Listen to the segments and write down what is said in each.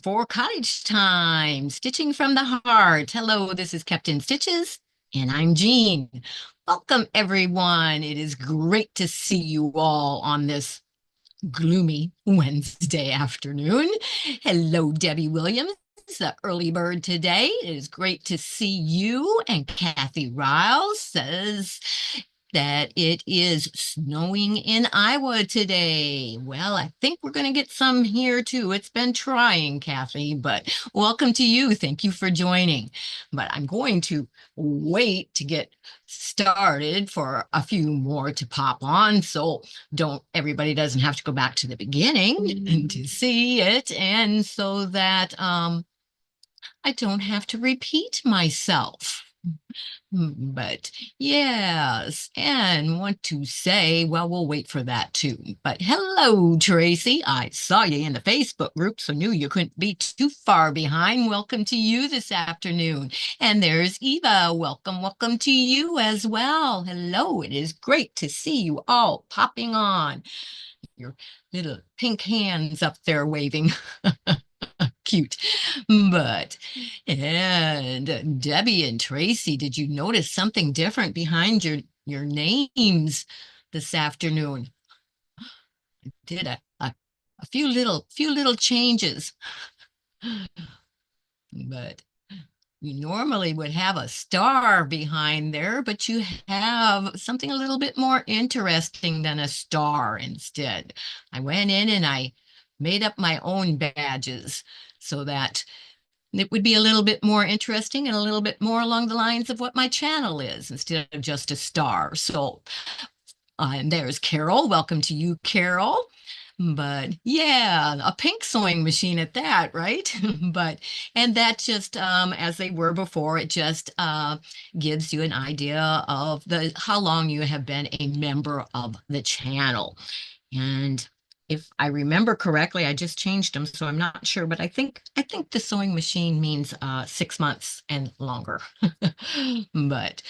for cottage time, stitching from the heart. Hello, this is Captain Stitches, and I'm Jean. Welcome, everyone. It is great to see you all on this gloomy Wednesday afternoon. Hello, Debbie Williams, the early bird today. It is great to see you. And Kathy Riles says that it is snowing in Iowa today. Well, I think we're going to get some here too. It's been trying, Kathy, but welcome to you. Thank you for joining. But I'm going to wait to get started for a few more to pop on. So everybody doesn't have to go back to the beginning to see it. And so that I don't have to repeat myself. But yes, and want to say, well, we'll wait for that too. But hello, Tracy. I saw you in the Facebook group, so knew you couldn't be too far behind. Welcome to you this afternoon. And there's Eva. Welcome to you as well. Hello, it is great to see you all popping on. Your little pink hands up there waving. Cute. But, and Debbie and Tracy, did you notice something different behind your names this afternoon? Did a few little changes. But you normally would have a star behind there, but you have something a little bit more interesting than a star instead. I went in and I made up my own badges so that it would be a little bit more interesting and a little bit more along the lines of what my channel is instead of just a star. So, and there's Carol. Welcome to you, Carol. But yeah, a pink sewing machine at that, right? And that just, as they were before, it just gives you an idea of how long you have been a member of the channel. And if I remember correctly, I just changed them, so I'm not sure, but I think the sewing machine means 6 months and longer. But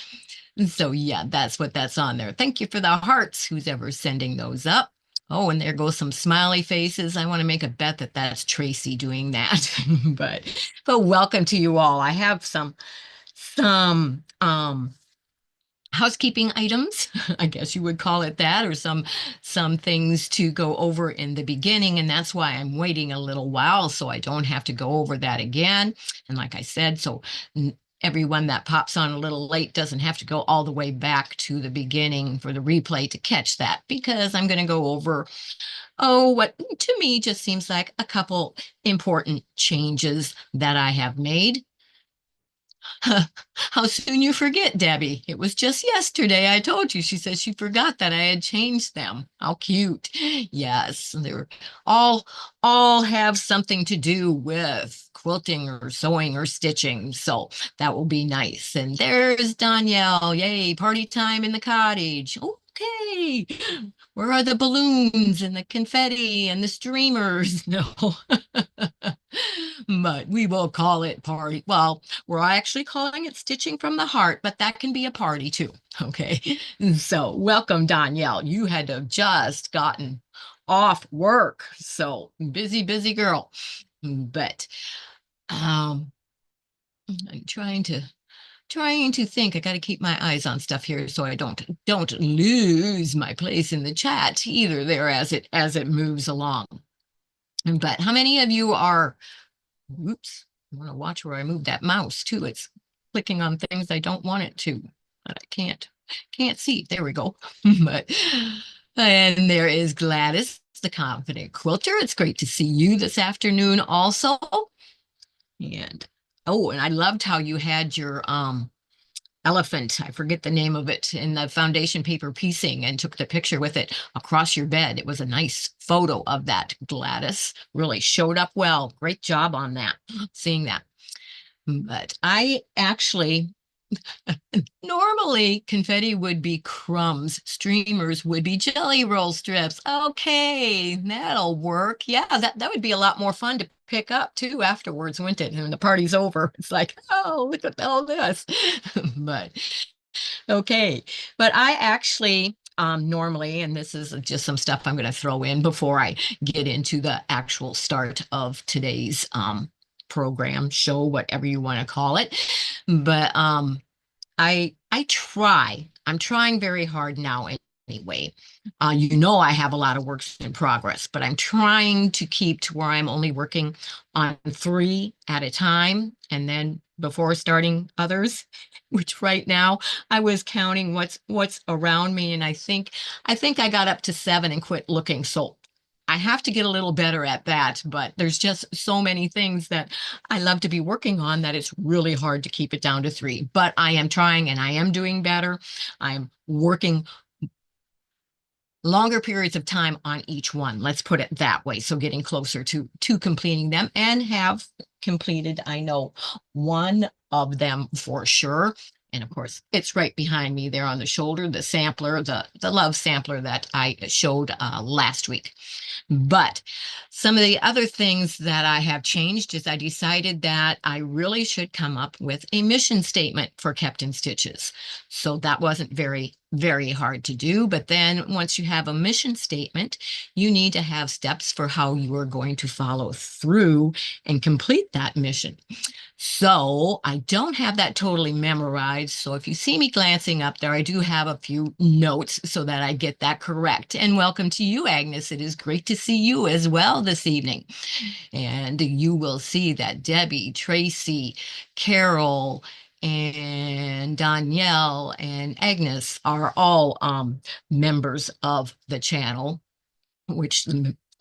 so yeah, that's what that's on there. Thank you for the hearts, who's ever sending those up. Oh, and there goes some smiley faces. I want to make a bet that that's Tracy doing that. but but welcome to you all. I have some housekeeping items, I guess you would call it that, or some things to go over in the beginning, and that's why I'm waiting a little while so I don't have to go over that again. And like I said, so everyone that pops on a little late doesn't have to go all the way back to the beginning for the replay to catch that, because I'm going to go over what to me just seems like a couple important changes that I have made. How soon you forget, Debbie. It was just yesterday I told you. She says she forgot that I had changed them. How cute. Yes, they're all all have something to do with quilting or sewing or stitching. So that will be nice. And there's Danielle. Yay, party time in the cottage. Okay. Where are the balloons and the confetti and the streamers? No. But we will call it party. Well, we're actually calling it stitching from the heart, but that can be a party too. Okay. So welcome, Danielle. You had to have just gotten off work. So busy girl. But um I'm trying to think. I got to keep my eyes on stuff here so I don't lose my place in the chat either there as it moves along. But how many of you are, oops, I want to watch where I move that mouse too. It's clicking on things I don't want it to, but I can't see. There we go. But and there is Gladys, the confident quilter. It's great to see you this afternoon also. And oh, and I loved how you had your elephant, I forget the name of it, in the foundation paper piecing and took the picture with it across your bed. It was a nice photo of that, Gladys. Really showed up well. Great job on that, seeing that. But I actually, normally confetti would be crumbs, streamers would be jelly roll strips. Okay, that'll work. Yeah, that would be a lot more fun to pick up too afterwards, wouldn't it? And when the party's over, it's like, oh, look at all this. But okay, but I actually normally, and this is just some stuff I'm going to throw in before I get into the actual start of today's program, show, whatever you want to call it. But I try. I'm trying very hard now anyway. I have a lot of works in progress, but I'm trying to keep to where I'm only working on three at a time, and then before starting others, which right now I was counting what's around me, and I think I got up to seven and quit looking. So I have to get a little better at that, but there's just so many things that I love to be working on that it's really hard to keep it down to three. But I am trying and I am doing better. I'm working longer periods of time on each one. Let's put it that way. So getting closer to completing them, and have completed, I know, one of them for sure. And of course, it's right behind me there on the shoulder, the sampler, the love sampler that I showed last week. But some of the other things that I have changed is I decided that I really should come up with a mission statement for Kept in Stitches. So that wasn't very, very hard to do. But then once you have a mission statement, you need to have steps for how you are going to follow through and complete that mission. So I don't have that totally memorized. So if you see me glancing up there, I do have a few notes so that I get that correct. And welcome to you, Agnes. It is great to see you as well this evening. And you will see that Debbie, Tracy, Carol, and Danielle and Agnes are all members of the channel, which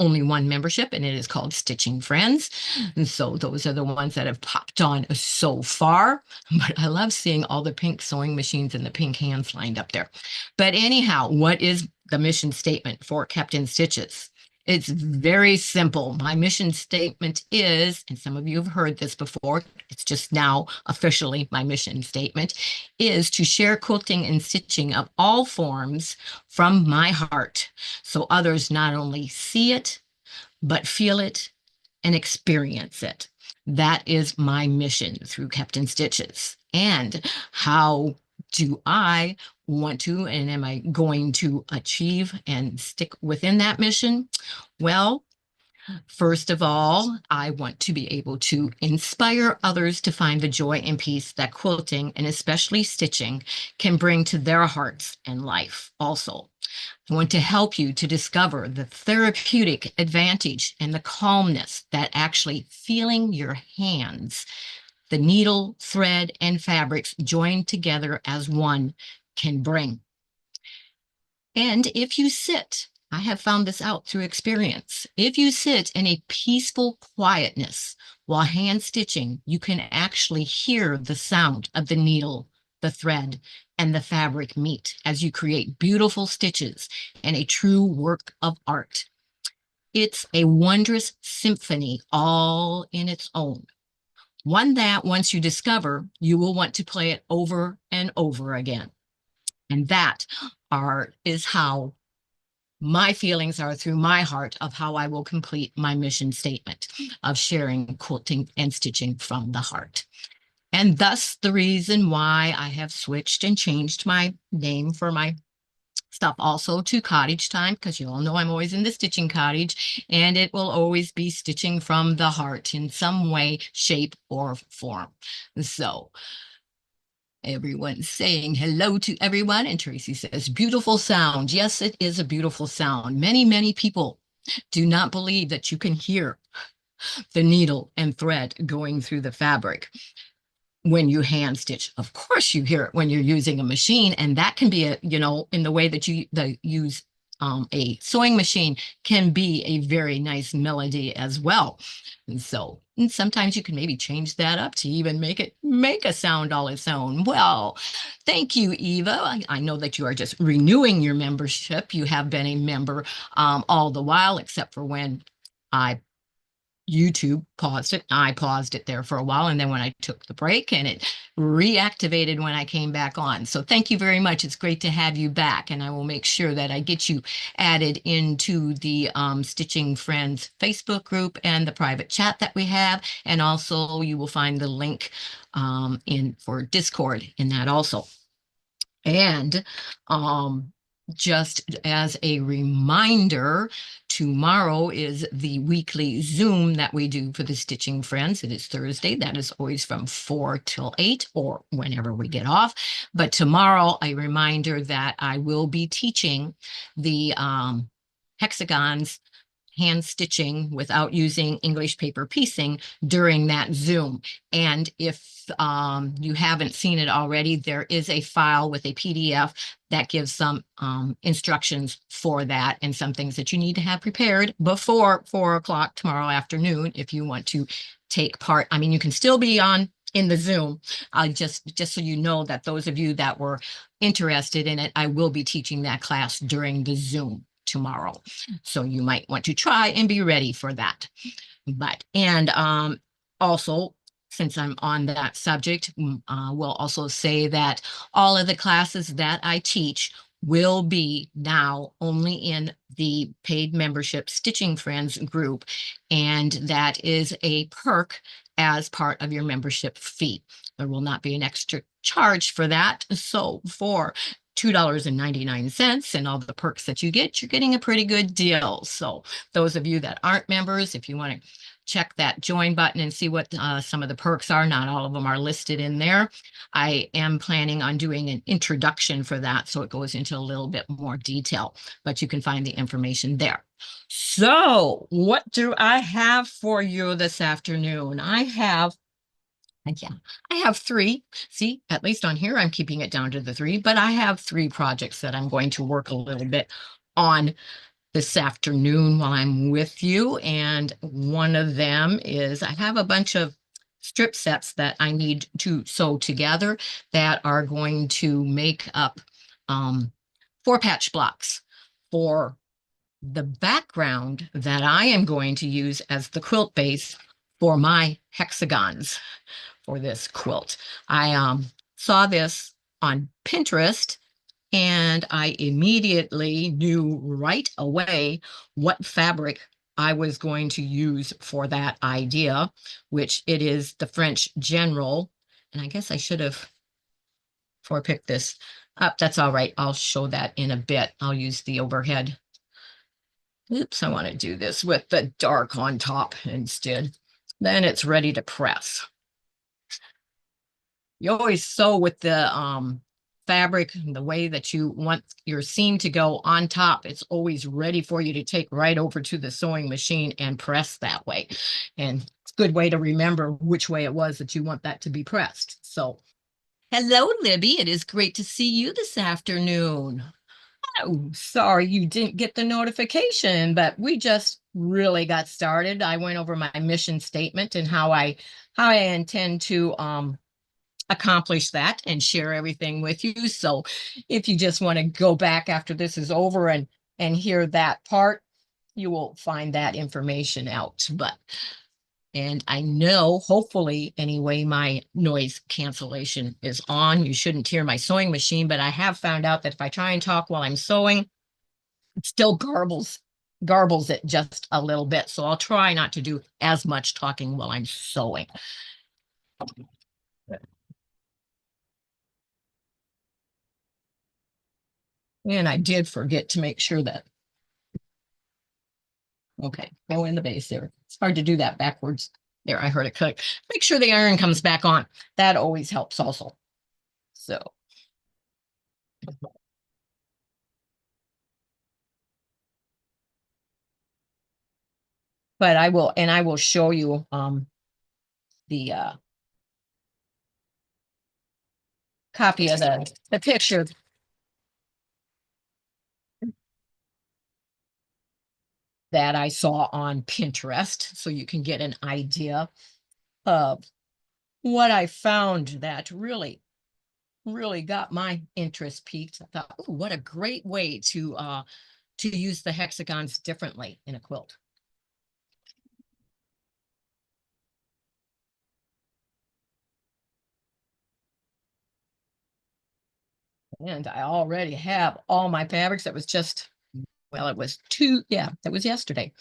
only one membership, and it is called Stitching Friends. And so those are the ones that have popped on so far. But I love seeing all the pink sewing machines and the pink hands lined up there. But anyhow, what is the mission statement for Kept in Stitches? It's very simple. My mission statement is, and some of you have heard this before, it's just now officially my mission statement, is to share quilting and stitching of all forms from my heart, so others not only see it, but feel it and experience it. That is my mission through Kept in Stitches. And how do I want to, and am I going to achieve and stick within that mission? Well, first of all, I want to be able to inspire others to find the joy and peace that quilting, and especially stitching, can bring to their hearts and life also. I want to help you to discover the therapeutic advantage and the calmness that actually feeling your hands, the needle, thread, and fabrics joined together as one, can bring. And if you sit, I have found this out through experience, if you sit in a peaceful quietness while hand stitching, you can actually hear the sound of the needle, the thread, and the fabric meet as you create beautiful stitches and a true work of art. It's a wondrous symphony all in its own. One that once you discover, you will want to play it over and over again. And that is how my feelings are through my heart of how I will complete my mission statement of sharing quilting and stitching from the heart. And thus the reason why I have switched and changed my name for my stuff also to Cottage Time, because you all know I'm always in the stitching cottage, and it will always be stitching from the heart in some way, shape, or form. So everyone's saying hello to everyone. And Tracy says, beautiful sound. Yes, it is a beautiful sound. Many, many people do not believe that you can hear the needle and thread going through the fabric when you hand stitch. Of course you hear it when you're using a machine, and that can be in the way that you use a sewing machine, can be a very nice melody as well. And sometimes you can maybe change that up to even make a sound all its own. Well, thank you, Eva. I know that you are just renewing your membership. You have been a member all the while, except for when YouTube paused it. I paused it there for a while, and then when I took the break, and it reactivated when I came back on. So thank you very much. It's great to have you back, and I will make sure that I get you added into the Stitching Friends Facebook group and the private chat that we have, and also you will find the link in for Discord in that also. And just as a reminder, tomorrow is the weekly Zoom that we do for the Stitching Friends. It is Thursday. That is always from 4 till 8 or whenever we get off. But tomorrow, a reminder that I will be teaching the hexagons hand stitching without using English paper piecing during that Zoom. And if you haven't seen it already, there is a file with a PDF that gives some instructions for that and some things that you need to have prepared before 4 o'clock tomorrow afternoon if you want to take part. I mean, you can still be on in the Zoom. Just so you know that those of you that were interested in it, I will be teaching that class during the Zoom tomorrow. So you might want to try and be ready for that. But, and also, since I'm on that subject, we'll also say that all of the classes that I teach will be now only in the paid membership Stitching Friends group. And that is a perk as part of your membership fee. There will not be an extra charge for that. So for $2.99 and all the perks that you get, you're getting a pretty good deal. So those of you that aren't members, if you want to check that join button and see what some of the perks are. Not all of them are listed in there. I am planning on doing an introduction for that, so it goes into a little bit more detail, but you can find the information there. So what do I have for you this afternoon? Yeah, I have three. See, at least on here, I'm keeping it down to the three, but I have three projects that I'm going to work a little bit on this afternoon while I'm with you. And one of them is I have a bunch of strip sets that I need to sew together that are going to make up 4-patch blocks for the background that I am going to use as the quilt base for my hexagons for this quilt. I saw this on Pinterest and I immediately knew right away what fabric I was going to use for that idea, which it is the French General. And I guess I should have forepicked this up. That's all right. I'll show that in a bit. I'll use the overhead. Oops, I want to do this with the dark on top instead. Then it's ready to press. You always sew with the fabric the way that you want your seam to go on top. It's always ready for you to take right over to the sewing machine and press that way. And it's a good way to remember which way it was that you want that to be pressed. So, hello, Libby. It is great to see you this afternoon. Oh, sorry you didn't get the notification, but we just really got started. I went over my mission statement and how I intend to accomplish that and share everything with you. So if you just want to go back after this is over and hear that part, you will find that information out. And I know, hopefully anyway, my noise cancellation is on. You shouldn't hear my sewing machine, but I have found out that if I try and talk while I'm sewing, it still garbles it just a little bit. So I'll try not to do as much talking while I'm sewing. And I did forget to make sure that, okay, go in the base there. It's hard to do that backwards. There, I heard it click. Make sure the iron comes back on. That always helps also. So, but I will show you the copy of the picture that I saw on Pinterest, so you can get an idea of what I found that really got my interest peaked. I thought, oh, what a great way to use the hexagons differently in a quilt. And I already have all my fabrics. That was just, well, it was yeah, that was yesterday.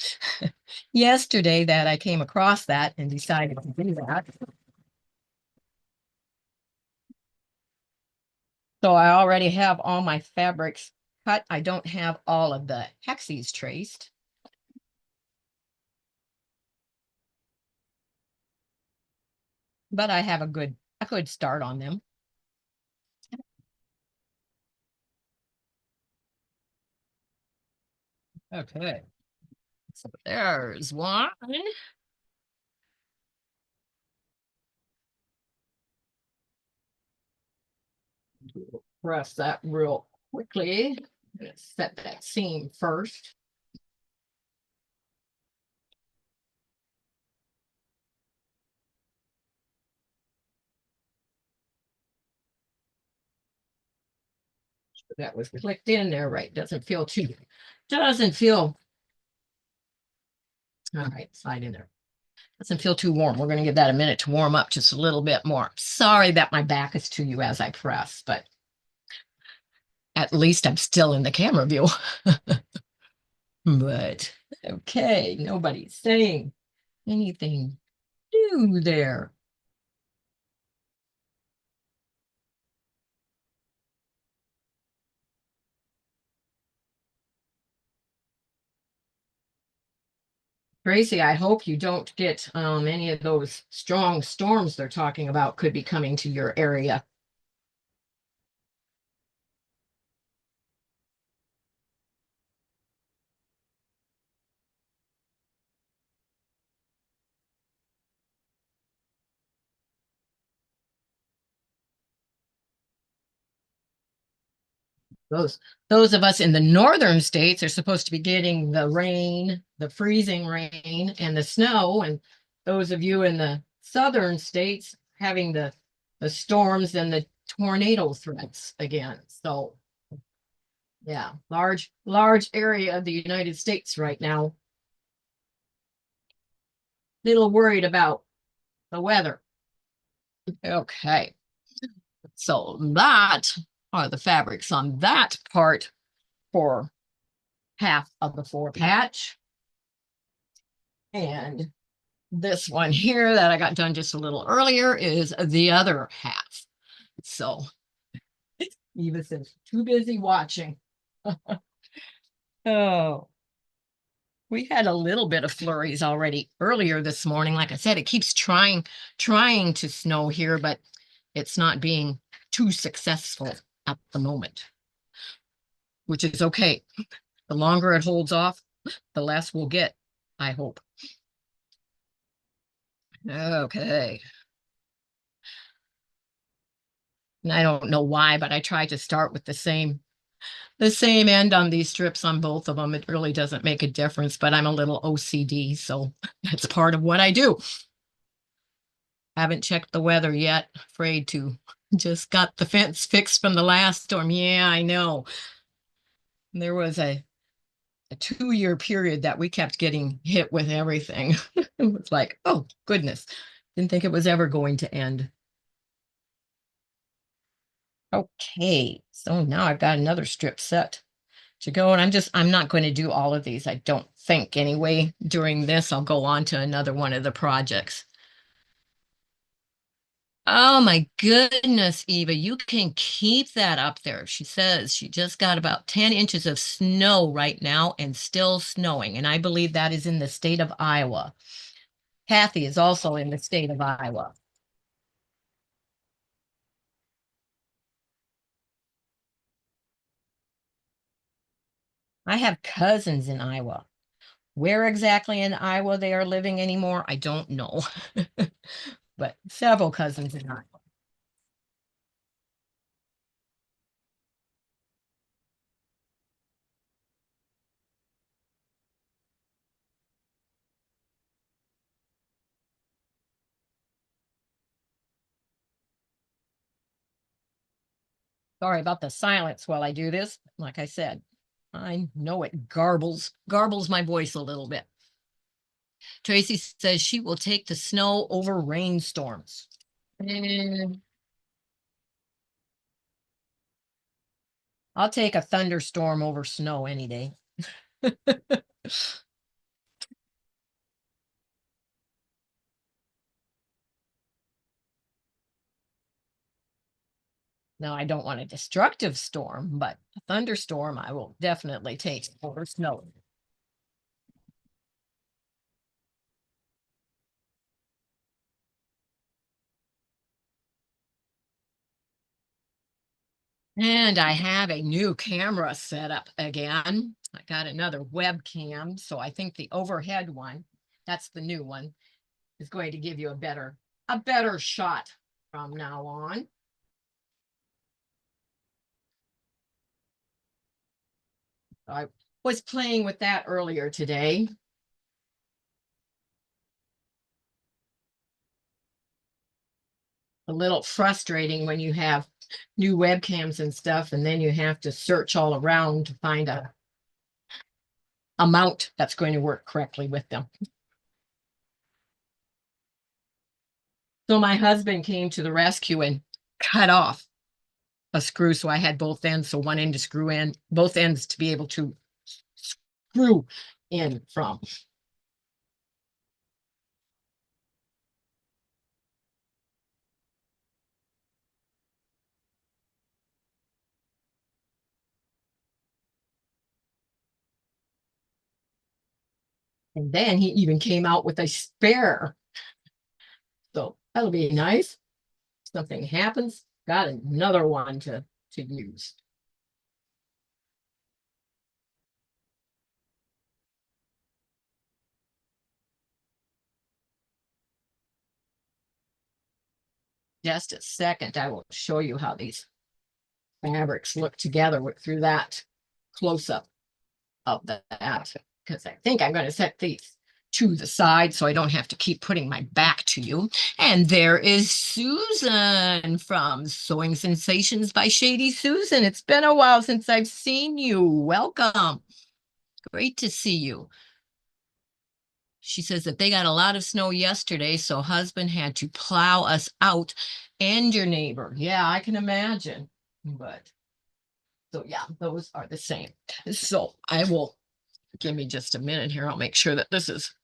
Yesterday that I came across that and decided to do that. So I already have all my fabrics cut. I don't have all of the hexes traced. But I have a good start on them. Okay. So there's one. Press that real quickly. I'm gonna set that seam first. That was clicked in there, right? Doesn't feel, all right, slide in there. Doesn't feel too warm. We're going to give that a minute to warm up just a little bit more. Sorry that my back is to you as I press, but at least I'm still in the camera view. But okay, nobody's saying anything new there. Tracy, I hope you don't get any of those strong storms they're talking about could be coming to your area. Those those of us in the northern states are supposed to be getting the rain, the freezing rain and the snow, and those of you in the southern states having the storms and the tornado threats again. So yeah, large area of the United States right now. Little worried about the weather. Okay. So that are the fabrics on that part for half of the four patch. And this one here that I got done just a little earlier is the other half. So Eva says, too busy watching. Oh, we had a little bit of flurries already earlier this morning. Like I said, it keeps trying to snow here, but it's not being too successful at the moment, which is okay. The longer it holds off, the less we'll get, I hope. Okay. And I don't know why, but I tried to start with the same end on these strips on both of them. It really doesn't make a difference, but I'm a little OCD, so that's part of what I do. Haven't checked the weather yet. Afraid to. Just got the fence fixed from the last storm. Yeah, I know. There was a 2-year period that we kept getting hit with everything. It was like, oh, goodness. Didn't think it was ever going to end. Okay, so now I've got another strip set to go, and I'm not going to do all of these. I don't think anyway. During this, I'll go on to another one of the projects. Oh my goodness, Eva, you can keep that up there. She says she just got about 10 inches of snow right now and still snowing. And I believe that is in the state of Iowa. Kathy is also in the state of Iowa. I have cousins in Iowa. Where exactly in Iowa they are living anymore, I don't know. But several cousins in Iowa. Sorry about the silence while I do this. Like I said, I know it garbles my voice a little bit. Tracy says she will take the snow over rainstorms. And I'll take a thunderstorm over snow any day. Now, I don't want a destructive storm, but a thunderstorm I will definitely take over snow. And I have a new camera set up again. I got another webcam, so I think the overhead one, that's the new one, is going to give you a better shot from now on. I was playing with that earlier today. A little frustrating when you have new webcams and stuff, and then you have to search all around to find a mount that's going to work correctly with them. So my husband came to the rescue and cut off a screw. So I had both ends. So one end to screw in, both ends to be able to screw in from. And then he even came out with a spare. So that'll be nice. Something happens, got another one to use. Just a second, I will show you how these fabrics look together through that close up of that, because I think I'm going to set these to the side so I don't have to keep putting my back to you. And there is Susan from Sewing Sensations by Shady Susan. It's been a while since I've seen you. Welcome. Great to see you. She says that they got a lot of snow yesterday, so husband had to plow us out and your neighbor. Yeah, I can imagine. But so yeah, those are the same. So I will give me just a minute here. I'll make sure that this is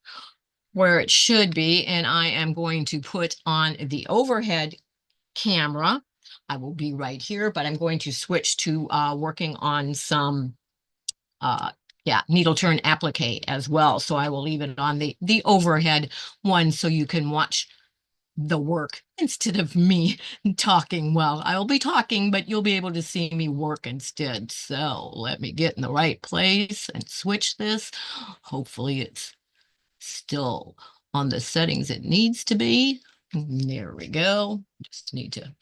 where it should be. And I am going to put on the overhead camera. I will be right here, but I'm going to switch to working on some uh yeah, needle turn applique as well. So I will leave it on the overhead one so you can watch the work instead of me talking. Well, I'll be talking, but you'll be able to see me work instead. So let me get in the right place and switch this. Hopefully it's still on the settings it needs to be. There we go. Just need to move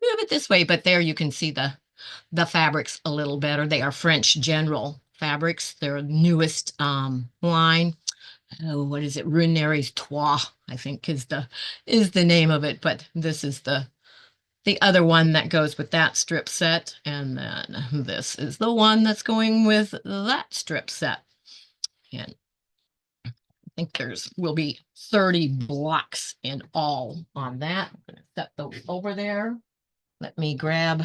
it this way, but there you can see the fabrics a little better. They are French General fabrics. Their newest line. Oh, what is it? Runeries Trois, I think is the name of it. But this is the other one that goes with that strip set, and then this is the one that's going with that strip set. And I think there's will be 30 blocks in all on that. I'm going to set those over there. Let me grab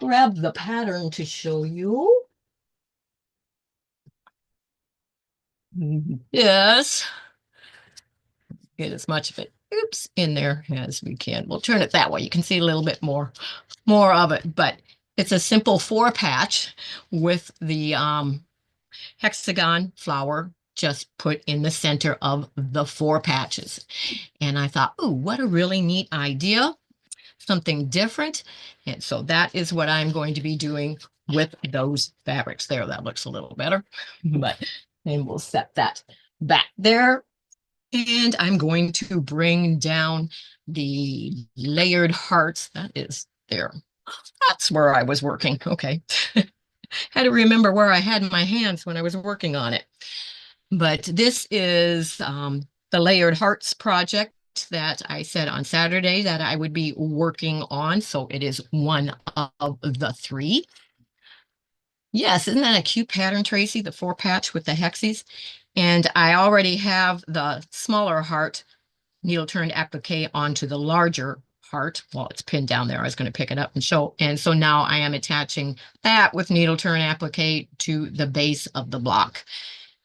the pattern to show you. Yes, get as much of it, oops, in there as we can. We'll turn it that way. You can see a little bit more of it, but it's a simple four patch with the hexagon flower just put in the center of the four patches. And I thought, ooh, what a really neat idea, something different. And so that is what I'm going to be doing with those fabrics there. That looks a little better, but then we'll set that back there. And I'm going to bring down the layered hearts. That is there. That's where I was working. Okay. Had to remember where I had my hands when I was working on it. But this is the layered hearts project that I said on Saturday that I would be working on. So it is one of the three. Yes, isn't that a cute pattern, Tracy? The four patch with the hexes. And I already have the smaller heart needle turned applique onto the larger heart. Well, it's pinned down there. I was going to pick it up and show. And so now I am attaching that with needle turn applique to the base of the block.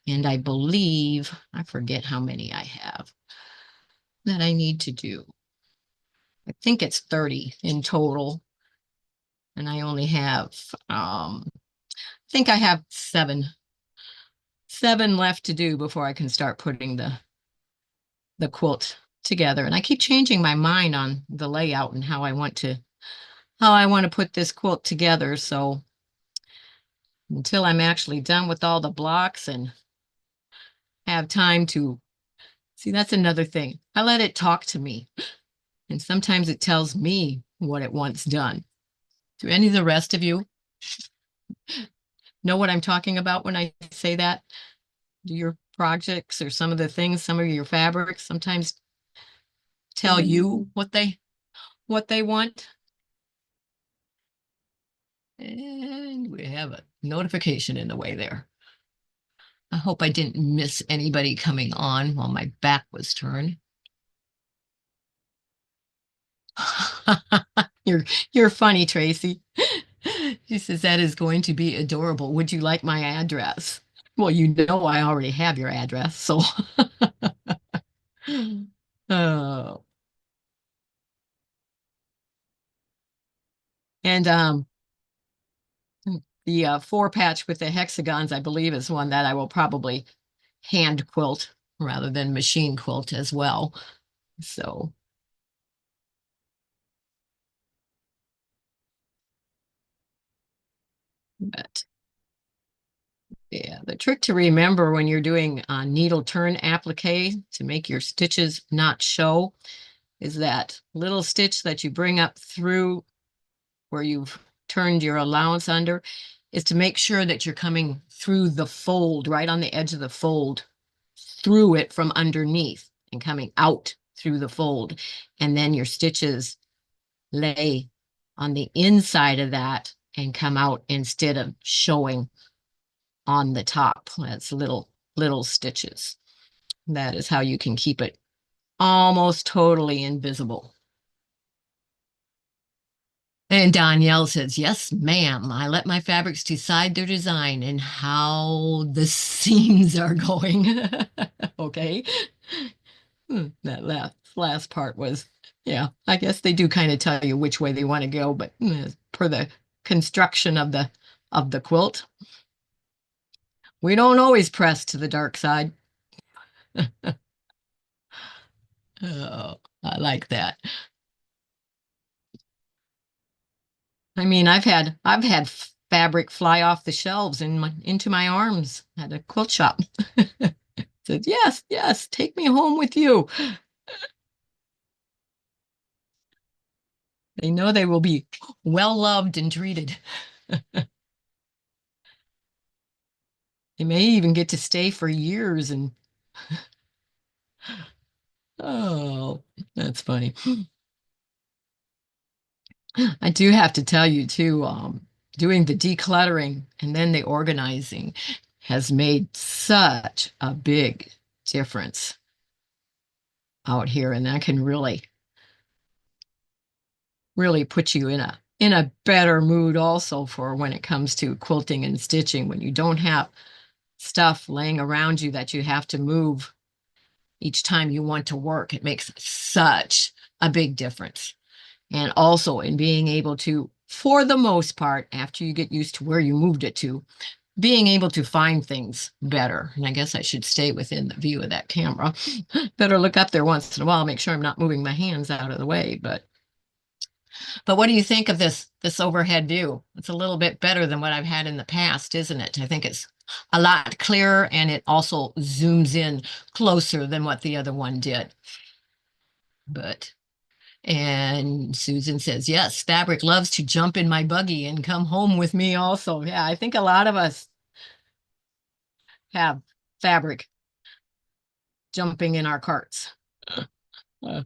And I believe, I forget how many I have that I need to do. I think it's 30 in total. And I only have, I think I have seven left to do before I can start putting the quilt together. And I keep changing my mind on the layout and how I want to put this quilt together. So until I'm actually done with all the blocks and have time to see, that's another thing. I let it talk to me, and sometimes it tells me what it wants done. Do any of the rest of you know what I'm talking about when I say that? Do your projects or some of the things, some of your fabrics sometimes tell you what they want? And we have a notification in the way there. I hope I didn't miss anybody coming on while my back was turned. You're you're funny, Tracy. She says that is going to be adorable. Would you like my address? Well, you know I already have your address, so oh. And the four patch with the hexagons, I believe, is one that I will probably hand quilt rather than machine quilt as well. So, but yeah, the trick to remember when you're doing needle turn applique to make your stitches not show is that little stitch that you bring up through where you've turned your allowance under is to make sure that you're coming through the fold, right on the edge of the fold, through it from underneath and coming out through the fold. And then your stitches lay on the inside of that and come out instead of showing on the top. That's little stitches. That is how you can keep it almost totally invisible. And Danielle says, yes, ma'am. I let my fabrics decide their design and how the seams are going. Okay. That last part was, yeah, I guess they do kind of tell you which way they want to go, but per the construction of the quilt, we don't always press to the dark side. Oh, I like that. I mean, I've had fabric fly off the shelves into my arms at a quilt shop. Said, yes, yes, take me home with you. They know they will be well loved and treated. They may even get to stay for years and oh, that's funny. I do have to tell you too, doing the decluttering and then the organizing has made such a big difference out here, and that can really put you in a better mood also for when it comes to quilting and stitching, when you don't have stuff laying around you that you have to move each time you want to work. It makes such a big difference. And also in being able to, for the most part, after you get used to where you moved it to, being able to find things better. And I guess I should stay within the view of that camera. Better look up there once in a while, make sure I'm not moving my hands out of the way. But what do you think of this overhead view? It's a little bit better than what I've had in the past, isn't it? I think it's a lot clearer, and it also zooms in closer than what the other one did. But and Susan says, yes, fabric loves to jump in my buggy and come home with me also. Yeah, I think a lot of us have fabric jumping in our carts. Of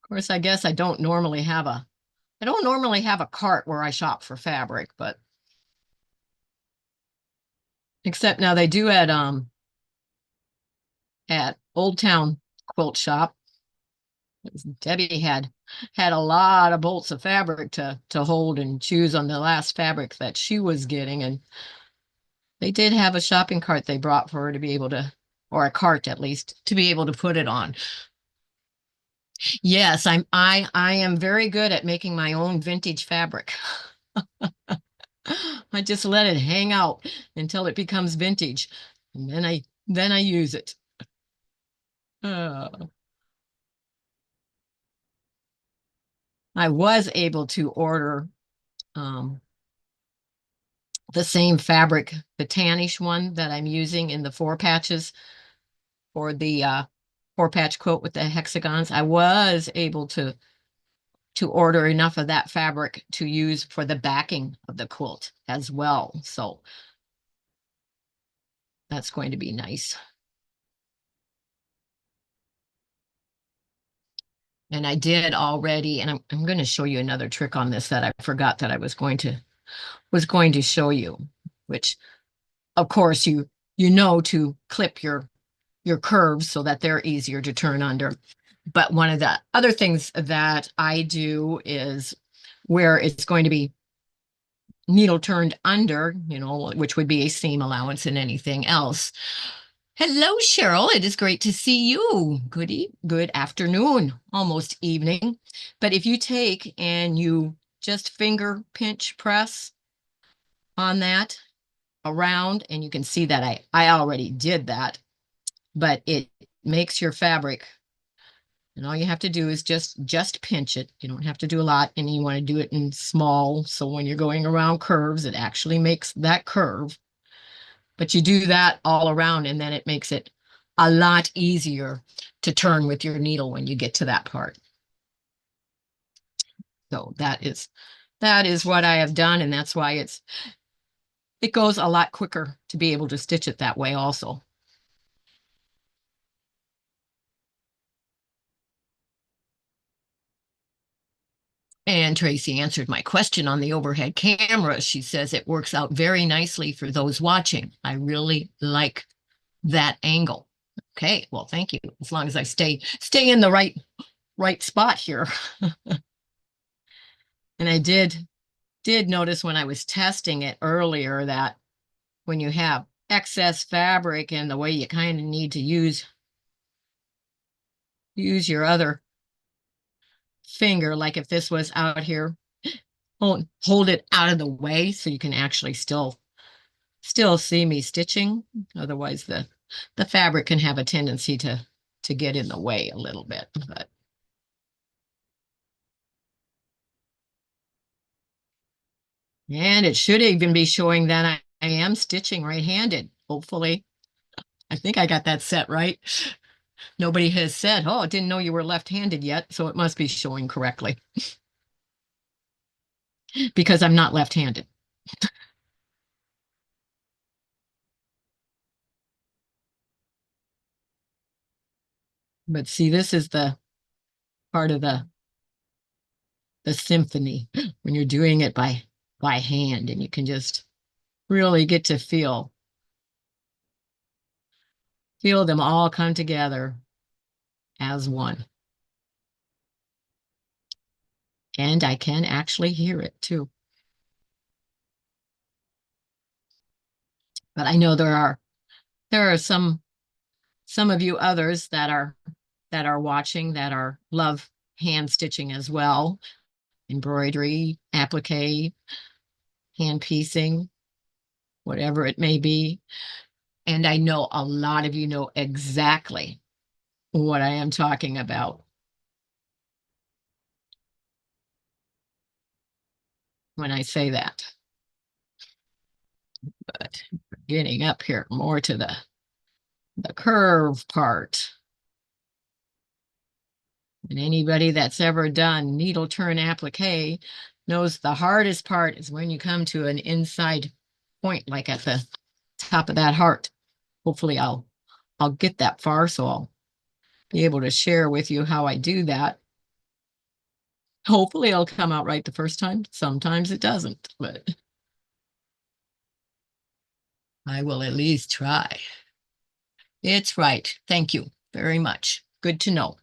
course, I guess I don't normally have a cart where I shop for fabric, but except now they do at Old Town Quilt Shop. Debbie had a lot of bolts of fabric to hold and choose on the last fabric that she was getting, and they did have a shopping cart they brought for her to be able to, or a cart at least, to be able to put it on. Yes, I am very good at making my own vintage fabric. I just let it hang out until it becomes vintage, and then I use it. Uh, I was able to order um, the same fabric, the tannish one that I'm using in the four patches for the four patch quilt with the hexagons. I was able to order enough of that fabric to use for the backing of the quilt as well. So that's going to be nice. And I did already, and I'm going to show you another trick on this that I forgot that I was going to show you, which of course you know to clip your curves so that they're easier to turn under. But one of the other things that I do is where it's going to be needle turned under, which would be a seam allowance and anything else. Hello, Cheryl. It is great to see you. Good afternoon, almost evening. But if you take and you just finger pinch press on that around, and you can see that I already did that, but it makes your fabric, and all you have to do is just pinch it. You don't have to do a lot, and you want to do it in small, so when you're going around curves, it actually makes that curve. But you do that all around, and then it makes it a lot easier to turn with your needle when you get to that part. So that is what I have done, and that's why it goes a lot quicker to be able to stitch it that way also. And Tracy answered my question on the overhead camera. She says it works out very nicely for those watching. I really like that angle. Okay, well, thank you. As long as I stay in the right spot here. And I did notice when I was testing it earlier that when you have excess fabric and the way you kind of need to use your other finger, like if this was out here, hold it out of the way so you can actually still see me stitching. Otherwise, the fabric can have a tendency to get in the way a little bit. But and it should even be showing that I am stitching right-handed. Hopefully, I think I got that set right. Nobody has said, "Oh, I didn't know you were left-handed yet," so it must be showing correctly because I'm not left-handed. But see, this is the part of the symphony when you're doing it by hand, and you can just really get to feel them all come together as one. And I can actually hear it too. But I know there are some of you others that are watching that are love hand stitching as well, embroidery, applique, hand piecing, whatever it may be. And I know a lot of you know exactly what I am talking about when I say that. But getting up here more to the curve part. And anybody that's ever done needle turn applique knows the hardest part is when you come to an inside point, like at the top of that heart. Hopefully I'll get that far, so I'll be able to share with you how I do that. Hopefully it'll come out right the first time. Sometimes it doesn't, but I will at least try. It's right. Thank you very much. Good to know.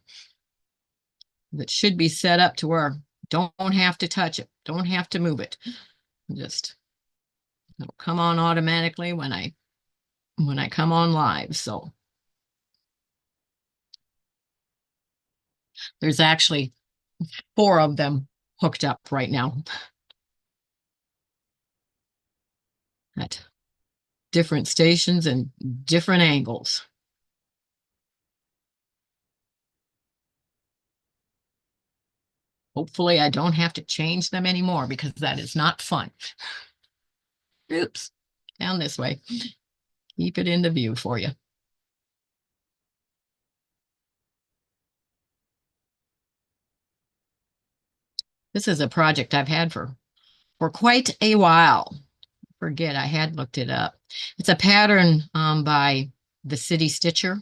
That should be set up to where don't have to touch it, don't have to move it. Just it'll come on automatically when I come on live. So There's actually four of them hooked up right now at different stations and different angles. Hopefully, I don't have to change them anymore because that is not fun. Oops, down this way. Keep it into view for you. This is a project I've had for quite a while. Forget I had looked it up. It's a pattern by the City Stitcher.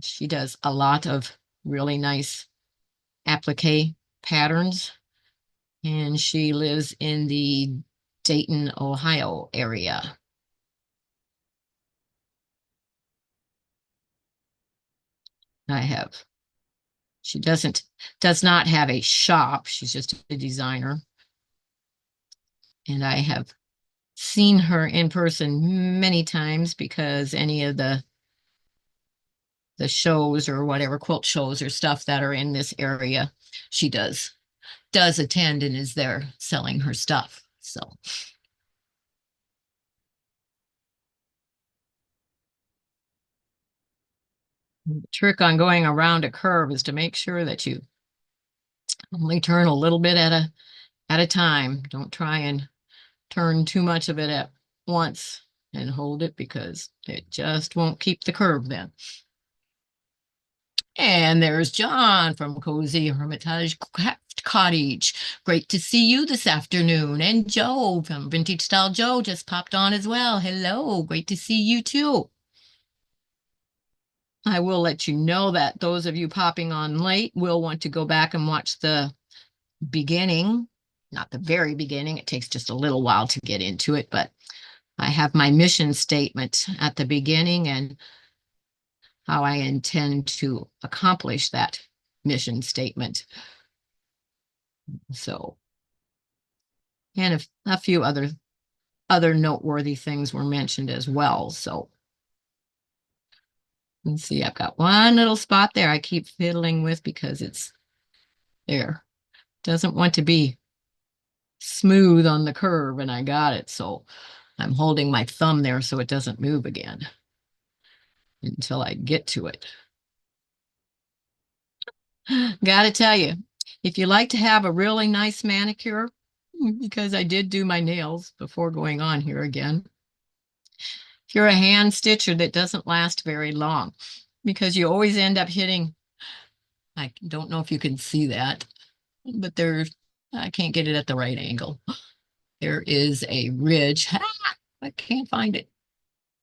She does a lot of really nice applique patterns, and she lives in the Dayton, Ohio area. I have. She does not have a shop. She's just a designer. And I have seen her in person many times because any of the shows or whatever quilt shows or stuff that are in this area, she does attend and is there selling her stuff. So the trick on going around a curve is to make sure that you only turn a little bit at a time. Don't try and turn too much of it at once and hold it because it just won't keep the curve then. And there's John from Cozy Hermitage Cottage. Great to see you this afternoon. And Joe from Vintage Style Joe just popped on as well. Hello, great to see you too. I will let you know that those of you popping on late will want to go back and watch the beginning, not the very beginning. It takes just a little while to get into it, but I have my mission statement at the beginning and how I intend to accomplish that mission statement. So, and a few other noteworthy things were mentioned as well. So let's see, I've got one little spot there I keep fiddling with because it's there. Doesn't want to be smooth on the curve, and I got it. So I'm holding my thumb there so it doesn't move again until I get to it. Gotta tell you, if you like to have a really nice manicure, because I did do my nails before going on here again, if you're a hand stitcher, that doesn't last very long because you always end up hitting, I don't know if you can see that, but I can't get it at the right angle. There is a ridge. I can't find it.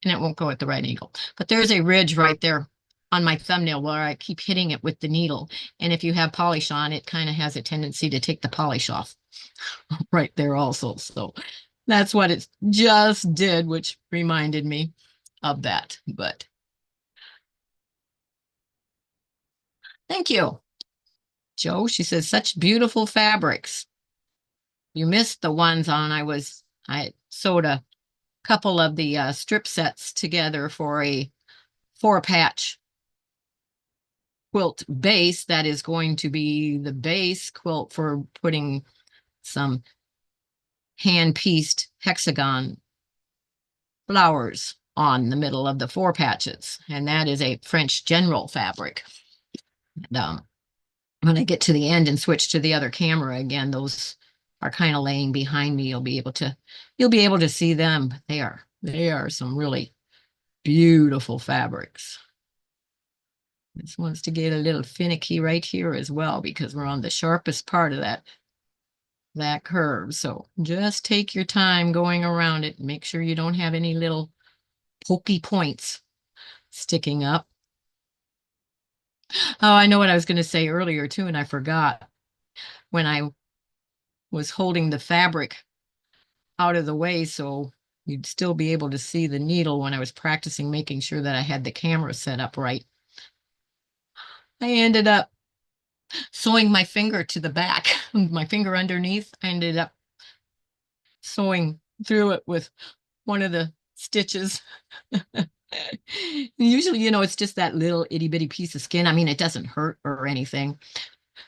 And it won't go at the right angle. But there's a ridge right there on my thumbnail where I keep hitting it with the needle. And if you have polish on, it kind of has a tendency to take the polish off right there also. So that's what it just did, which reminded me of that. But thank you, Joe. She says, such beautiful fabrics. You missed the ones on I sewed a couple of the strip sets together for a 4-patch quilt base that is going to be the base quilt for putting some hand-pieced hexagon flowers on the middle of the 4 patches. And that is a French general fabric. And, when I get to the end and switch to the other camera again, those are kind of laying behind me. You'll be able to see them. They are some really beautiful fabrics. This wants to get a little finicky right here as well because we're on the sharpest part of that curve. So just take your time going around it. Make sure you don't have any little pokey points sticking up. Oh, I know what I was going to say earlier too, and I forgot. When I was holding the fabric out of the way so you'd still be able to see the needle when I was practicing making sure that I had the camera set up right, I ended up sewing my finger to the back, my finger underneath. I ended up sewing through it with one of the stitches. Usually, it's just that little itty bitty piece of skin. I mean, it doesn't hurt or anything,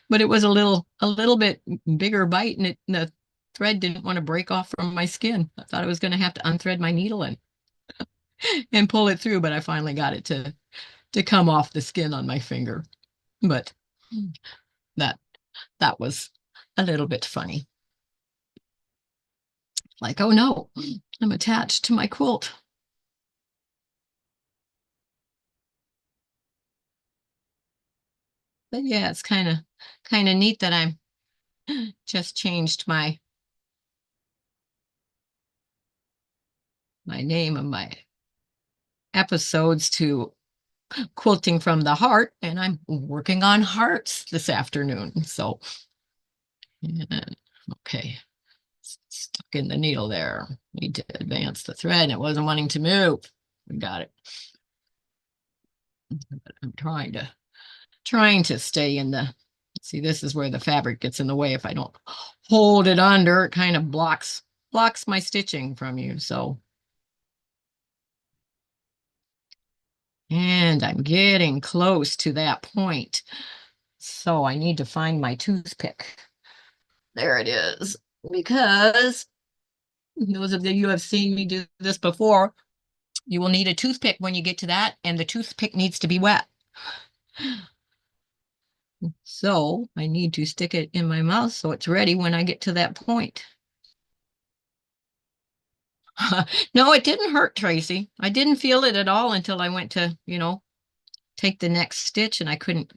but it was a little bit bigger bite, and the thread didn't want to break off from my skin. I thought I was going to have to unthread my needle and pull it through, but I finally got it to come off the skin on my finger. But that that was a little bit funny. Like, oh no, I'm attached to my quilt. But yeah, it's kind of neat that I'm just changed my name of my episodes to Quilting from the Heart, and I'm working on hearts this afternoon. So, yeah, okay, stuck in the needle there. Need to advance the thread, and it wasn't wanting to move. We got it. But I'm trying to stay in the. See, this is where the fabric gets in the way. If I don't hold it under, it kind of blocks my stitching from you. So, and I'm getting close to that point. So I need to find my toothpick. There it is. Because those of you who have seen me do this before, you will need a toothpick when you get to that, and the toothpick needs to be wet. So I need to stick it in my mouth so it's ready when I get to that point. No, it didn't hurt, Tracy. I didn't feel it at all until I went to, take the next stitch, and I couldn't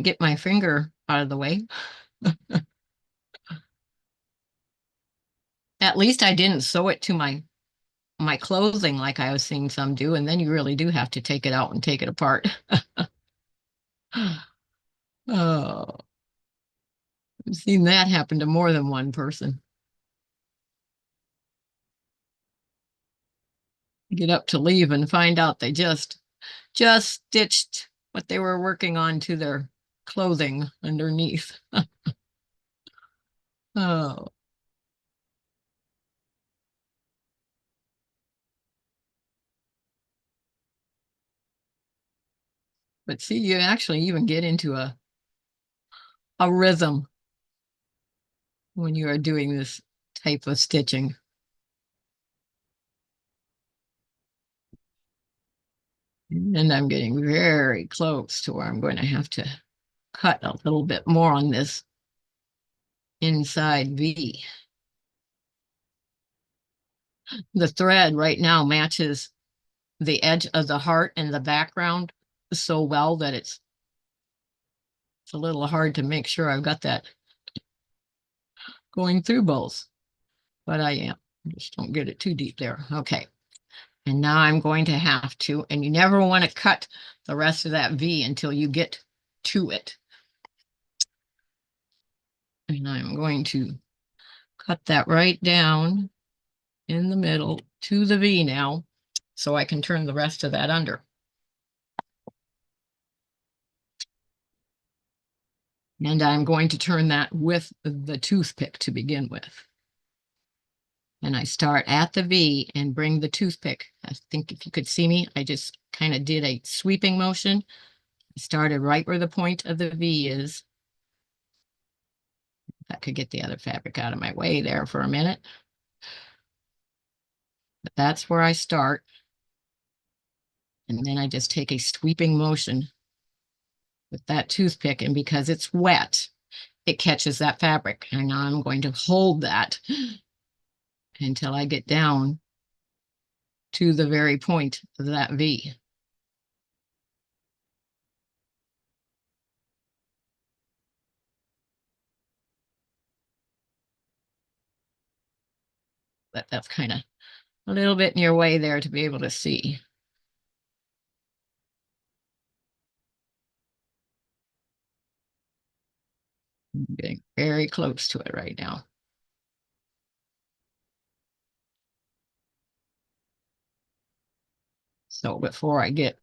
get my finger out of the way. At least I didn't sew it to my clothing like I was seeing some do, and then you really do have to take it out and take it apart. Oh, I've seen that happen to more than one person. Get up to leave and find out they just stitched what they were working on to their clothing underneath. Oh, but see, you actually even get into a rhythm when you are doing this type of stitching. And I'm getting very close to where I'm going to have to cut a little bit more on this inside V. The thread right now matches the edge of the heart and the background so well that it's a little hard to make sure I've got that going through both, but I am. Just don't get it too deep there. Okay. And now I'm going to have to, and you never want to cut the rest of that V until you get to it. And I'm going to cut that right down in the middle to the V now, so I can turn the rest of that under. And I'm going to turn that with the toothpick to begin with. And I start at the V and bring the toothpick. I think if you could see me, I just kind of did a sweeping motion. I started right where the point of the V is. If I could get the other fabric out of my way there for a minute. But that's where I start. And then I just take a sweeping motion with that toothpick. And because it's wet, it catches that fabric. And now I'm going to hold that until I get down to the very point of that V. But that's kind of a little bit in your way there to be able to see. I'm getting very close to it right now. So before I get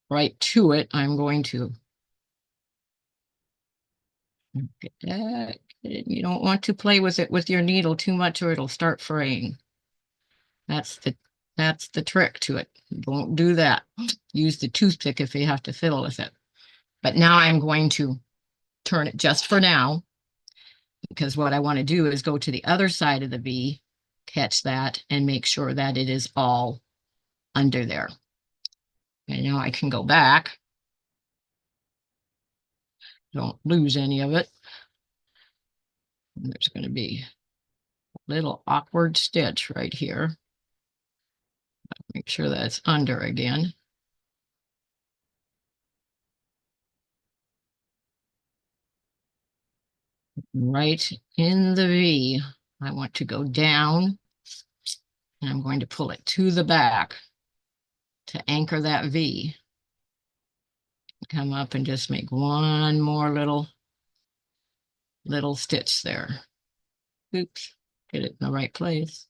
right to it, I'm going to get that. You don't want to play with it with your needle too much or it'll start fraying. That's the trick to it. Don't do that. Use the toothpick if you have to fiddle with it. But now I'm going to turn it just for now, because what I want to do is go to the other side of the V, catch that, and make sure that it is all under there. And now I can go back. Don't lose any of it. And there's going to be a little awkward stitch right here. Make sure that it's under again. Right in the V, I want to go down, and I'm going to pull it to the back to anchor that V. Come up and just make one more little stitch there. Oops, get it in the right place.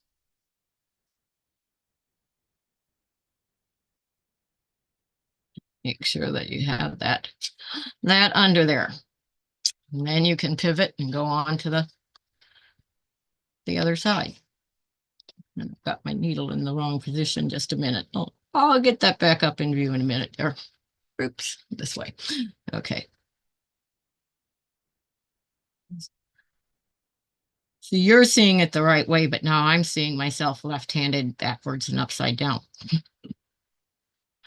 Make sure that you have that under there. And then you can pivot and go on to the other side. And I've got my needle in the wrong position. Just a minute. Oh, I'll get that back up in view in a minute there. Oops, this way. Okay. So you're seeing it the right way, but now I'm seeing myself left-handed, backwards and upside down.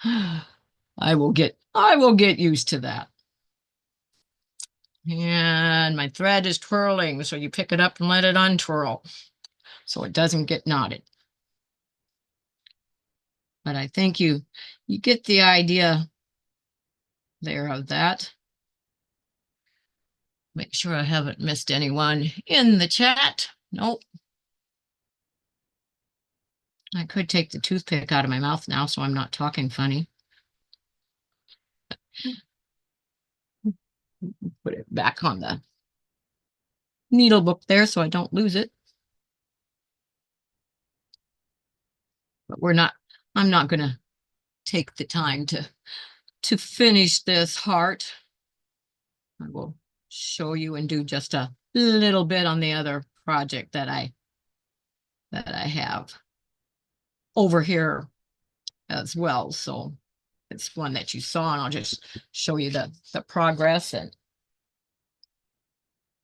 I will get used to that. And my thread is twirling, so you pick it up and let it untwirl so it doesn't get knotted. But I think you get the idea there of that. Make sure I haven't missed anyone in the chat. Nope. I could take the toothpick out of my mouth now so I'm not talking funny. Put it back on the needle book there so I don't lose it. But I'm not going to take the time to finish this heart. I will show you and do just a little bit on the other project that I have over here as well. So it's one that you saw, and I'll just show you the progress and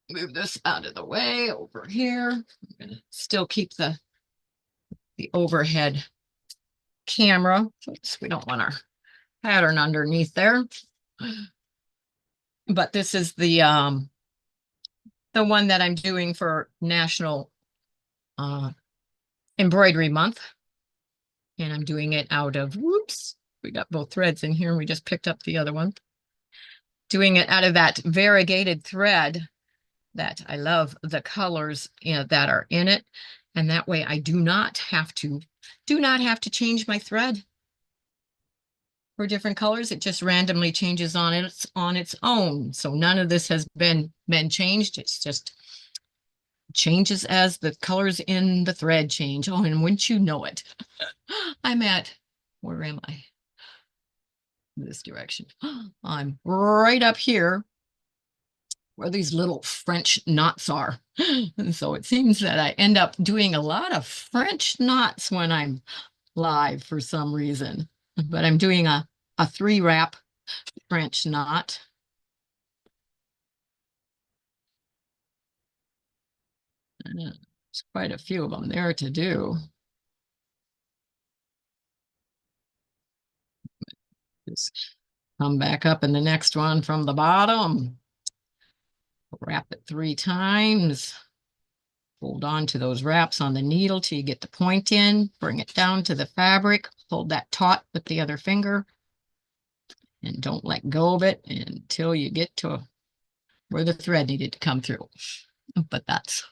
move this out of the way over here. I'm gonna still keep the overhead camera. Oops, we don't want our pattern underneath there. But this is the one that I'm doing for National Embroidery Month. And I'm doing it out of, whoops, we got both threads in here and we just picked up the other one. Doing it out of that variegated thread that I love the colors that are in it. And that way I do not have to change my thread for different colors. It just randomly changes on its own. So none of this has been changed. It's just changes as the colors in the thread change. Oh, and wouldn't you know it, where am I? This direction. I'm right up here where these little French knots are. And so it seems that I end up doing a lot of French knots when I'm live for some reason. But I'm doing a 3-wrap French knot. There's quite a few of them there to do. Just come back up in the next one from the bottom. Wrap it 3 times. Hold on to those wraps on the needle till you get the point in. Bring it down to the fabric. Hold that taut with the other finger. And don't let go of it until you get to where the thread needed to come through. But that's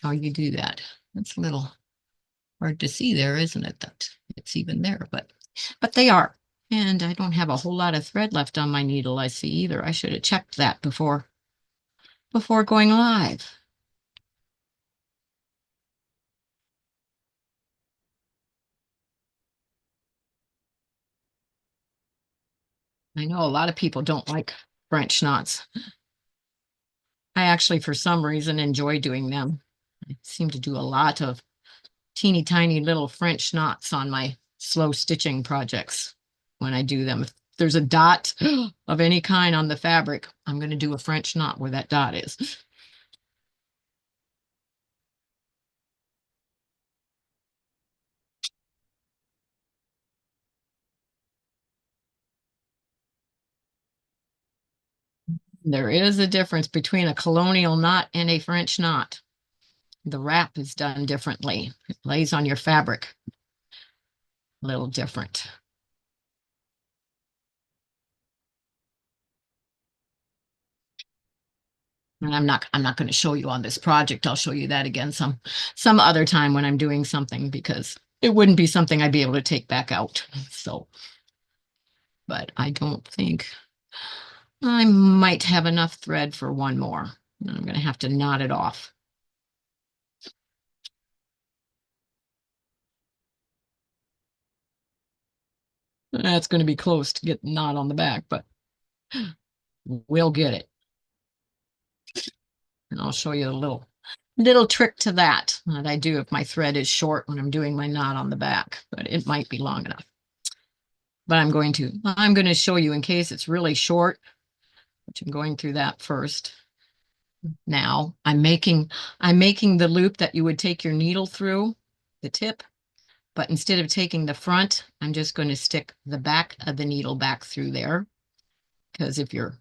how you do that. It's a little hard to see there, isn't it? That it's even there, but they are. And I don't have a whole lot of thread left on my needle, I see either. I should have checked that before going live. I know a lot of people don't like French knots. I actually, for some reason, enjoy doing them. I seem to do a lot of teeny tiny little French knots on my slow stitching projects when I do them. there's a dot of any kind on the fabric, I'm going to do a French knot where that dot is. There is a difference between a colonial knot and a French knot. The wrap is done differently. It lays on your fabric a little different. And I'm not going to show you on this project. I'll show you that again some other time when I'm doing something because it wouldn't be something I'd be able to take back out. So, but I don't think I might have enough thread for one more. I'm going to have to knot it off. That's going to be close to get the knot on the back, but we'll get it. And I'll show you a little trick to that I do if my thread is short when I'm doing my knot on the back, but it might be long enough. But I'm going to show you in case it's really short, which I'm going through that first. Now I'm making the loop that you would take your needle through, the tip, but instead of taking the front, I'm just going to stick the back of the needle back through there. Because if you're,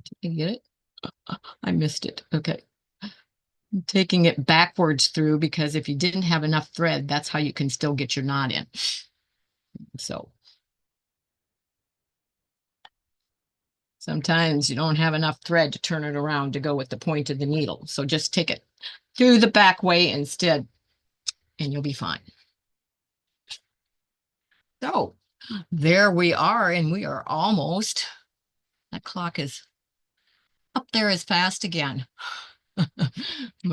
did you get it? I missed it. Okay. Taking it backwards through because if you didn't have enough thread, that's how you can still get your knot in. So sometimes you don't have enough thread to turn it around to go with the point of the needle. So just take it through the back way instead, and you'll be fine. So there we are, and we are almost, that clock is up there as fast again. But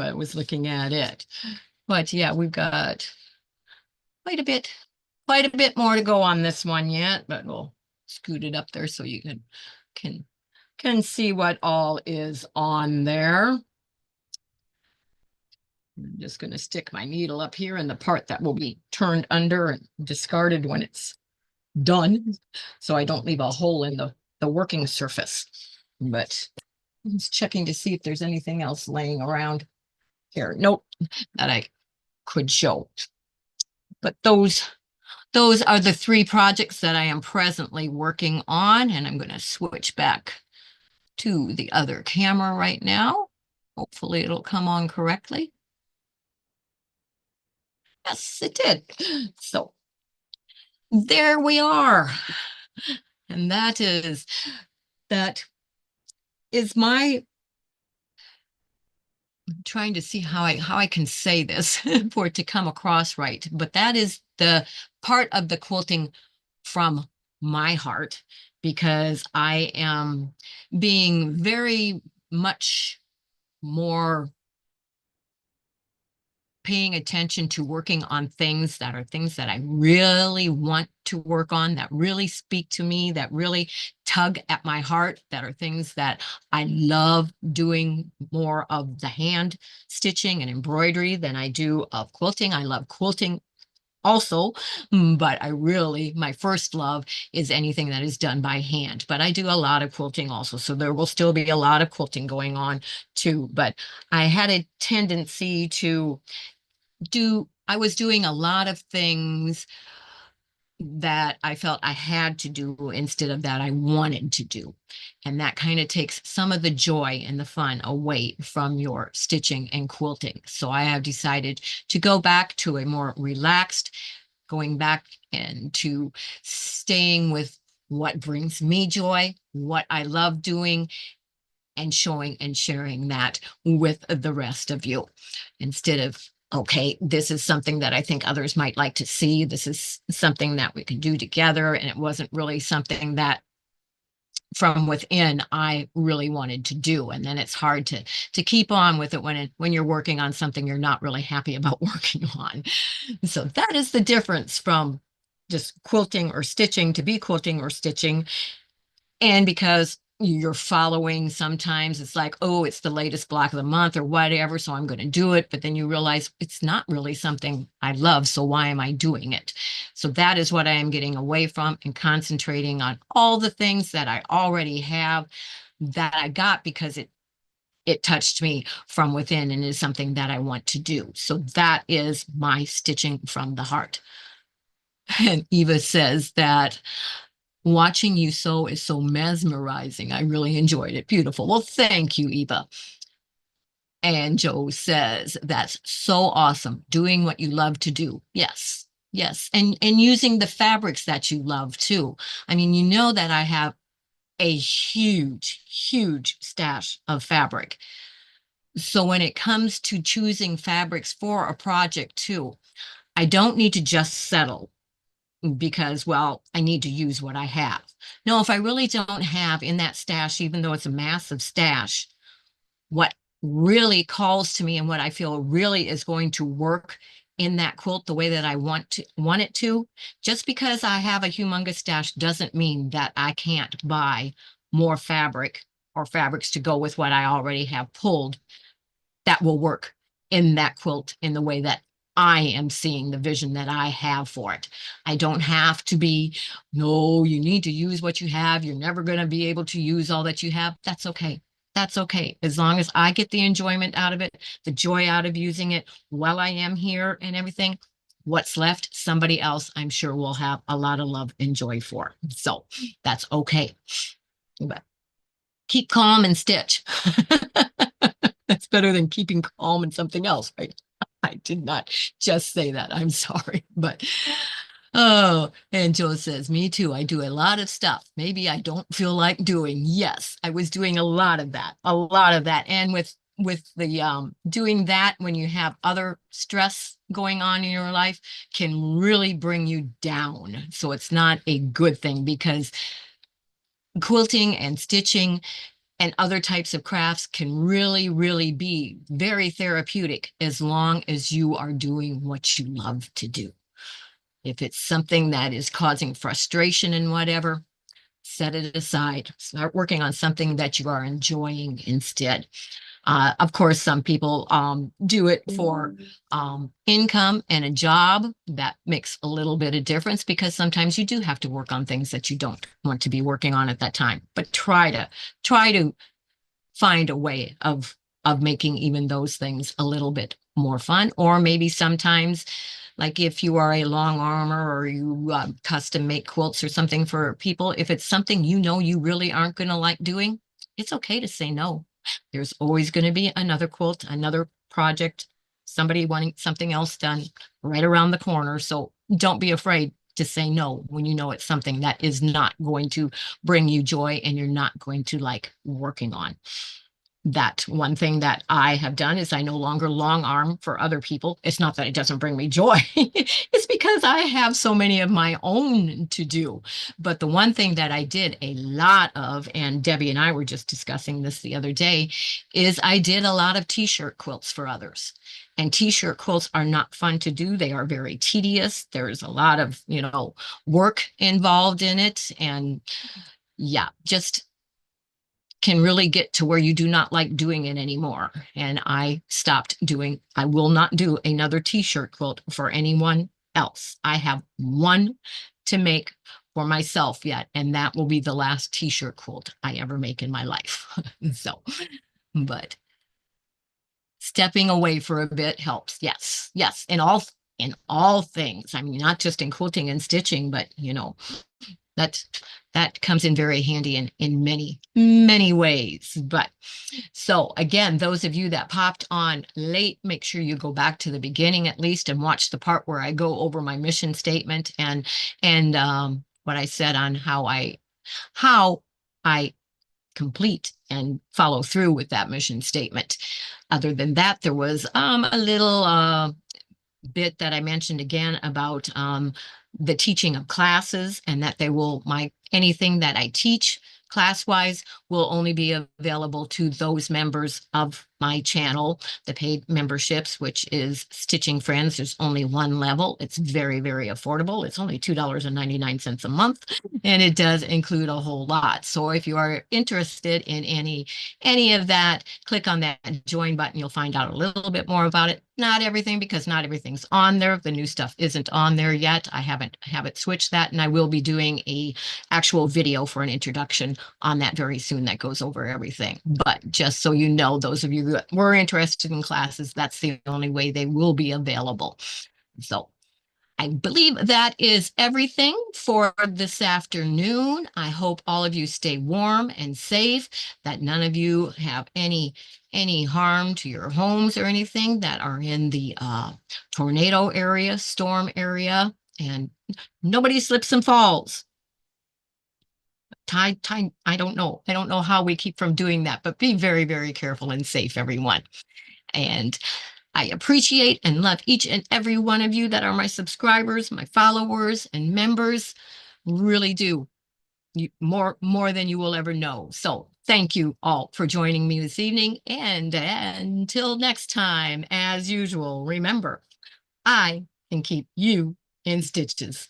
I was looking at it. But yeah, we've got quite a bit more to go on this one yet, but we'll scoot it up there so you can can see what all is on there. I'm just going to stick my needle up here in the part that will be turned under and discarded when it's done, so I don't leave a hole in the working surface. But I'm just checking to see if there's anything else laying around here. Nope, that I could show. But those are the three projects that I am presently working on, and I'm going to switch back to the other camera right now. Hopefully it'll come on correctly. Yes, it did. So there we are. And that is my, I'm trying to see how I can say this for it to come across right. But that is the part of the quilting from my heart, because I am being very much more paying attention to working on things that are things that I really want to work on, that really speak to me, that really tug at my heart, that are things that I love doing more of the hand stitching and embroidery than I do of quilting. I love quilting also, but my first love is anything that is done by hand. But I do a lot of quilting also, so there will still be a lot of quilting going on too. But I had a tendency to I was doing a lot of things that I felt I had to do instead of that I wanted to do. And that kind of takes some of the joy and the fun away from your stitching and quilting. So I have decided to go back to a more relaxed, going back and to staying with what brings me joy, what I love doing, and showing and sharing that with the rest of you instead of, okay, this is something that I think others might like to see. This is something that we can do together. And it wasn't really something that from within I really wanted to do. And then it's hard to keep on with it when you're working on something you're not really happy about working on. So that is the difference from just quilting or stitching to be quilting or stitching. And because you're following. Sometimes it's like, oh, it's the latest block of the month or whatever, so I'm going to do it. But then you realize it's not really something I love, so why am I doing it? So that is what I am getting away from and concentrating on all the things that I already have that I got because it touched me from within and is something that I want to do. So that is my stitching from the heart. And Eva says that watching you sew is so mesmerizing. I really enjoyed it. Beautiful. Well, thank you, Eva. And Joe says, that's so awesome. Doing what you love to do. Yes. Yes. And using the fabrics that you love too. I mean, you know that I have a huge, huge stash of fabric. So when it comes to choosing fabrics for a project too, I don't need to just settle because, well, I need to use what I have. No, if I really don't have in that stash, even though it's a massive stash, what really calls to me and what I feel really is going to work in that quilt the way that I want it to, just because I have a humongous stash doesn't mean that I can't buy more fabric or fabrics to go with what I already have pulled that will work in that quilt in the way that I am seeing the vision that I have for it. I don't have to be, no, you need to use what you have. You're never going to be able to use all that you have. That's okay. That's okay. As long as I get the enjoyment out of it, the joy out of using it while I am here and everything, what's left, somebody else, I'm sure will have a lot of love and joy for. So that's okay. But keep calm and stitch. That's better than keeping calm and something else, right? I did not just say that. I'm sorry. But oh, and Joe says, me too. I do a lot of stuff. Maybe I don't feel like doing. Yes, I was doing a lot of that. A lot of that. And with the doing that when you have other stress going on in your life can really bring you down. So it's not a good thing because quilting and stitching and other types of crafts can really, really be very therapeutic as long as you are doing what you love to do. If it's something that is causing frustration and whatever, set it aside. Start working on something that you are enjoying instead. Of course, some people do it for income and a job. That makes a little bit of difference because sometimes you do have to work on things that you don't want to be working on at that time. But try to find a way of making even those things a little bit more fun. Or maybe sometimes, like if you are a long armor or you custom make quilts or something for people, if it's something you know you really aren't going to like doing, it's okay to say no. There's always going to be another quilt, another project, somebody wanting something else done right around the corner. So don't be afraid to say no when you know it's something that is not going to bring you joy and you're not going to like working on. That one thing that I have done is I no longer long arm for other people. It's not that it doesn't bring me joy. It's because I have so many of my own to do. But the one thing that I did a lot of, and Debbie and I were just discussing this the other day, is I did a lot of t-shirt quilts for others. And t-shirt quilts are not fun to do. They are very tedious. There's a lot of, work involved in it. And yeah, just can really get to where you do not like doing it anymore. And I will not do another t-shirt quilt for anyone else. I have one to make for myself yet, and that will be the last t-shirt quilt I ever make in my life. So, but stepping away for a bit helps. Yes, yes, in all things. I mean, not just in quilting and stitching, but that that comes in very handy in many, many ways. But so again, those of you that popped on late, make sure you go back to the beginning at least and watch the part where I go over my mission statement and what I said on how I complete and follow through with that mission statement. Other than that, there was a little bit that I mentioned again about the teaching of classes, and that anything that I teach class-wise will only be available to those members of my channel, the paid memberships, which is Stitching Friends. There's only one level. It's very, very affordable. It's only $2.99 a month, and it does include a whole lot. So if you are interested in any of that, click on that join button. You'll find out a little bit more about it. Not everything, because not everything's on there. The new stuff isn't on there yet. I haven't switched that, and I will be doing a actual video for an introduction on that very soon that goes over everything. But just so you know, those of you that were interested in classes, that's the only way they will be available. So I believe that is everything for this afternoon. I hope all of you stay warm and safe, that none of you have any harm to your homes or anything that are in the tornado area, storm area, and nobody slips and falls. Time, I don't know. I don't know how we keep from doing that, but be very, very careful and safe, everyone. And I appreciate and love each and every one of you that are my subscribers, my followers, and members. Really do. More than you will ever know. So thank you all for joining me this evening. And until next time, as usual, remember, I can keep you in stitches.